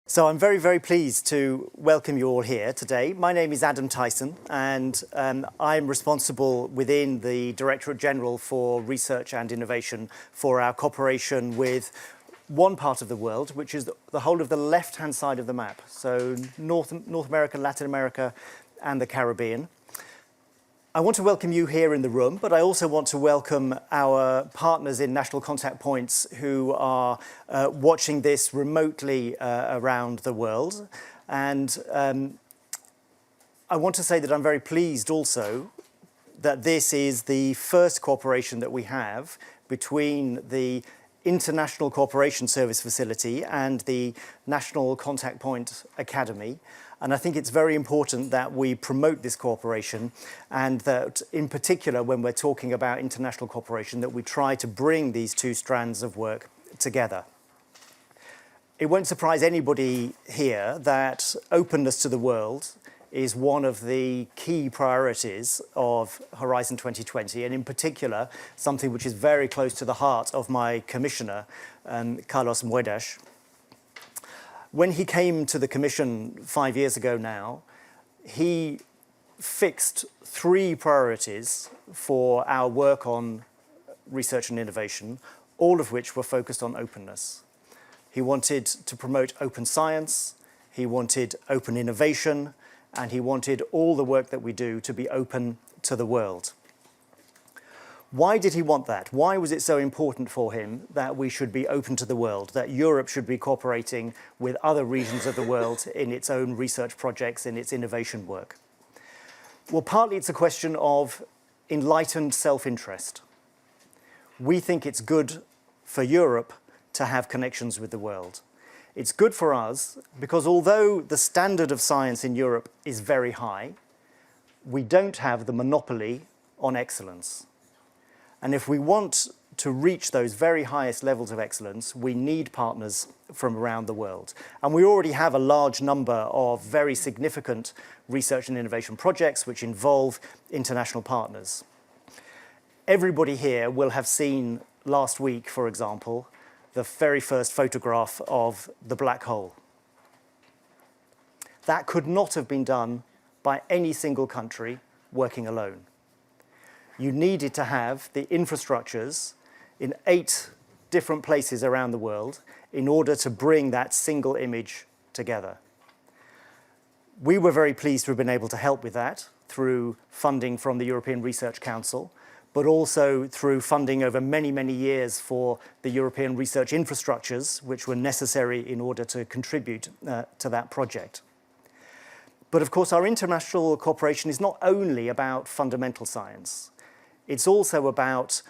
So I'm very, very pleased to welcome you all here today. My name is Adam Tyson, and I'm responsible within the Directorate General for Research and Innovation for our cooperation with one part of the world, which is the whole of the left-hand side of the map, so North America, Latin America, and the Caribbean. I want to welcome you here in the room, but I also want to welcome our partners in national contact points who are watching this remotely around the world. And I want to say that I'm very pleased also that this is the first cooperation that we have between the International Cooperation Service Facility and the National Contact Point Academy. And I think it's very important that we promote this cooperation, and that in particular when we're talking about international cooperation that we try to bring these two strands of work together. It won't surprise anybody here that openness to the world is one of the key priorities of Horizon 2020, and in particular something which is very close to the heart of my commissioner, Carlos Moedas. When he came to the Commission 5 years ago now, he fixed 3 priorities for our work on research and innovation, all of which were focused on openness. He wanted to promote open science, he wanted open innovation, and he wanted all the work that we do to be open to the world. Why did he want that? Why was it so important for him that we should be open to the world, that Europe should be cooperating with other regions of the world in its own research projects, in its innovation work? Well, partly it's a question of enlightened self-interest. We think it's good for Europe to have connections with the world. It's good for us because although the standard of science in Europe is very high, we don't have the monopoly on excellence. And if we want to reach those very highest levels of excellence, we need partners from around the world. And we already have a large number of very significant research and innovation projects which involve international partners. Everybody here will have seen last week, for example, the very first photograph of the black hole. That could not have been done by any single country working alone. You needed to have the infrastructures in 8 different places around the world in order to bring that single image together. We were very pleased to have been able to help with that through funding from the European Research Council, but also through funding over many, many years for the European research infrastructures, which were necessary in order to contribute to that project. But of course, our international cooperation is not only about fundamental science. It's also about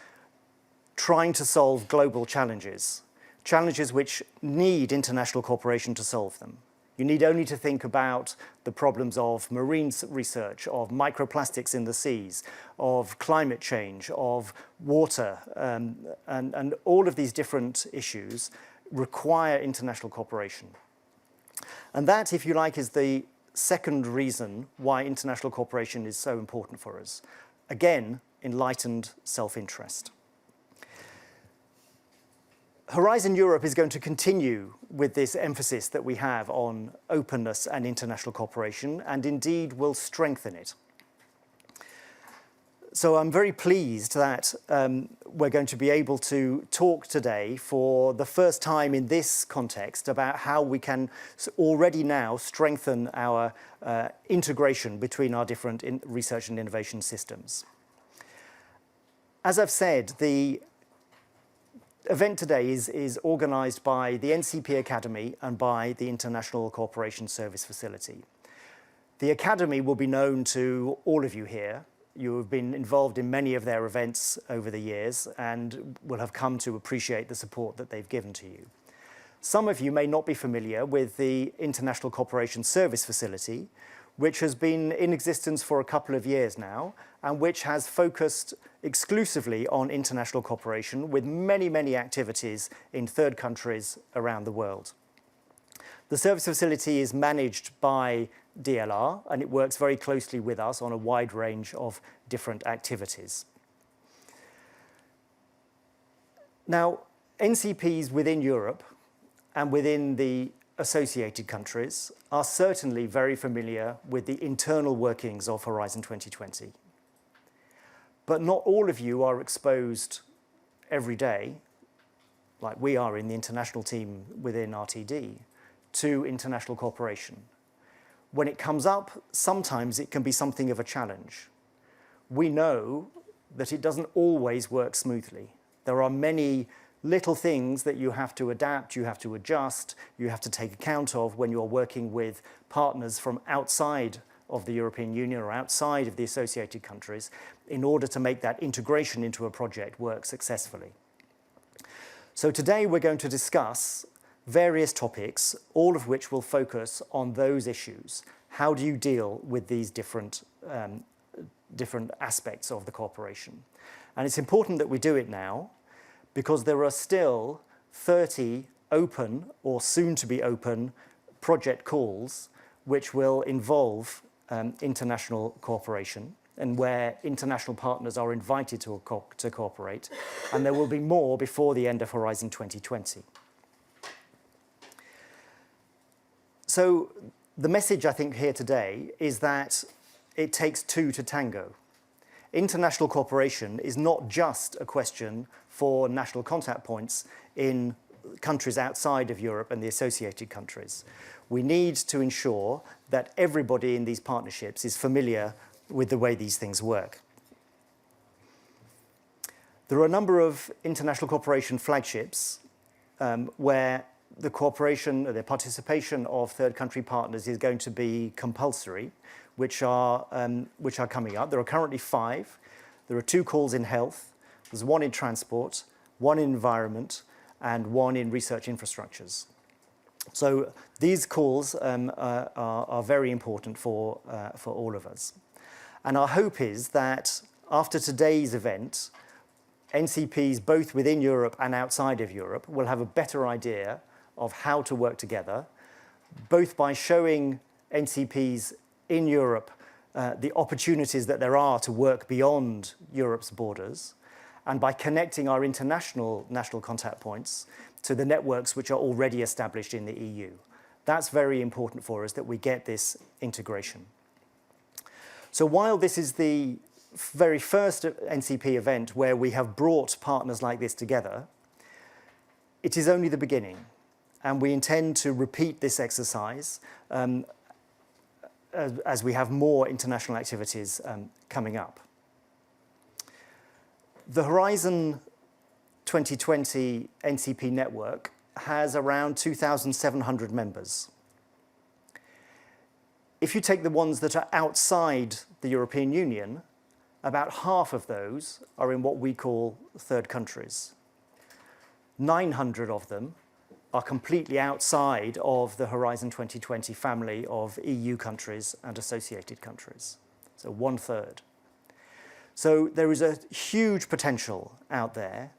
trying to solve global challenges, challenges which need international cooperation to solve them. You need only to think about the problems of marine research, of microplastics in the seas, of climate change, of water, and all of these different issues require international cooperation. And that, if you like, is the second reason why international cooperation is so important for us. Again, enlightened self-interest. Horizon Europe is going to continue with this emphasis that we have on openness and international cooperation, and indeed will strengthen it. So I'm very pleased that we're going to be able to talk today for the first time in this context about how we can already now strengthen our integration between our different research and innovation systems. As I've said, the event today is organised by the NCP Academy and by the International Cooperation Service Facility. The Academy will be known to all of you here. You have been involved in many of their events over the years and will have come to appreciate the support that they've given to you. Some of you may not be familiar with the International Cooperation Service Facility, which has been in existence for a couple of years now, and which has focused exclusively on international cooperation with many, many activities in third countries around the world. The service facility is managed by DLR, and it works very closely with us on a wide range of different activities. Now, NCPs within Europe and within the associated countries are certainly very familiar with the internal workings of Horizon 2020. But not all of you are exposed every day, like we are in the international team within RTD, to international cooperation. When it comes up, sometimes it can be something of a challenge. We know that it doesn't always work smoothly. There are many little things that you have to adapt, you have to adjust, you have to take account of when you're working with partners from outside of the European Union or outside of the associated countries in order to make that integration into a project work successfully. So today we're going to discuss various topics, all of which will focus on those issues. How do you deal with these different aspects of the cooperation? And it's important that we do it now because there are still 30 open or soon to be open project calls which will involve international cooperation and where international partners are invited to cooperate. And there will be more before the end of Horizon 2020. So the message I think here today is that it takes two to tango. International cooperation is not just a question for national contact points in countries outside of Europe and the associated countries. We need to ensure that everybody in these partnerships is familiar with the way these things work. There are a number of international cooperation flagships where the cooperation or the participation of third country partners is going to be compulsory, which are coming up. There are currently 5. There are 2 calls in health. There's 1 in transport, 1 in environment, and 1 in research infrastructures. So these calls are very important for all of us. And our hope is that after today's event, NCPs both within Europe and outside of Europe will have a better idea of how to work together, both by showing NCPs in Europe the opportunities that there are to work beyond Europe's borders, and by connecting our international national contact points to the networks which are already established in the EU. That's very important for us that we get this integration. So while this is the very first NCP event where we have brought partners like this together, it is only the beginning. And we intend to repeat this exercise as we have more international activities coming up. The Horizon 2020 NCP network has around 2,700 members. If you take the ones that are outside the European Union, about half of those are in what we call third countries. 900 of them are completely outside of the Horizon 2020 family of EU countries and associated countries, so 1/3. So there is a huge potential out there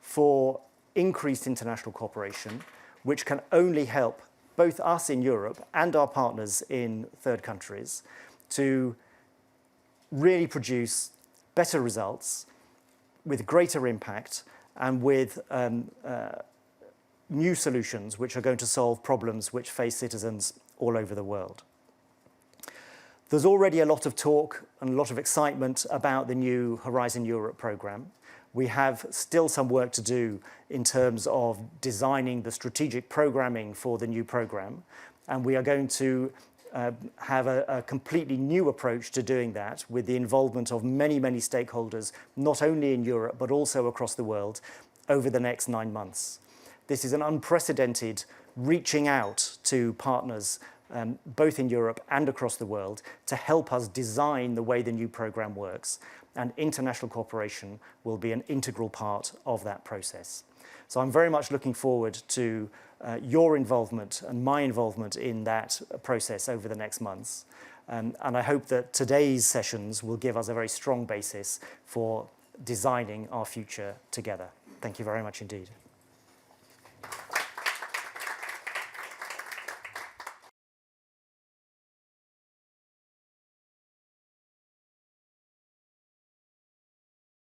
for increased international cooperation, which can only help both us in Europe and our partners in third countries to really produce better results with greater impact and with new solutions which are going to solve problems which face citizens all over the world. There's already a lot of talk and a lot of excitement about the new Horizon Europe programme. We have still some work to do in terms of designing the strategic programming for the new programme, and we are going to have a completely new approach to doing that with the involvement of many, many stakeholders, not only in Europe but also across the world over the next 9 months. This is an unprecedented reaching out to partners both in Europe and across the world to help us design the way the new programme works, and international cooperation will be an integral part of that process. So I'm very much looking forward to your involvement and my involvement in that process over the next months. And I hope that today's sessions will give us a very strong basis for designing our future together. Thank you very much indeed.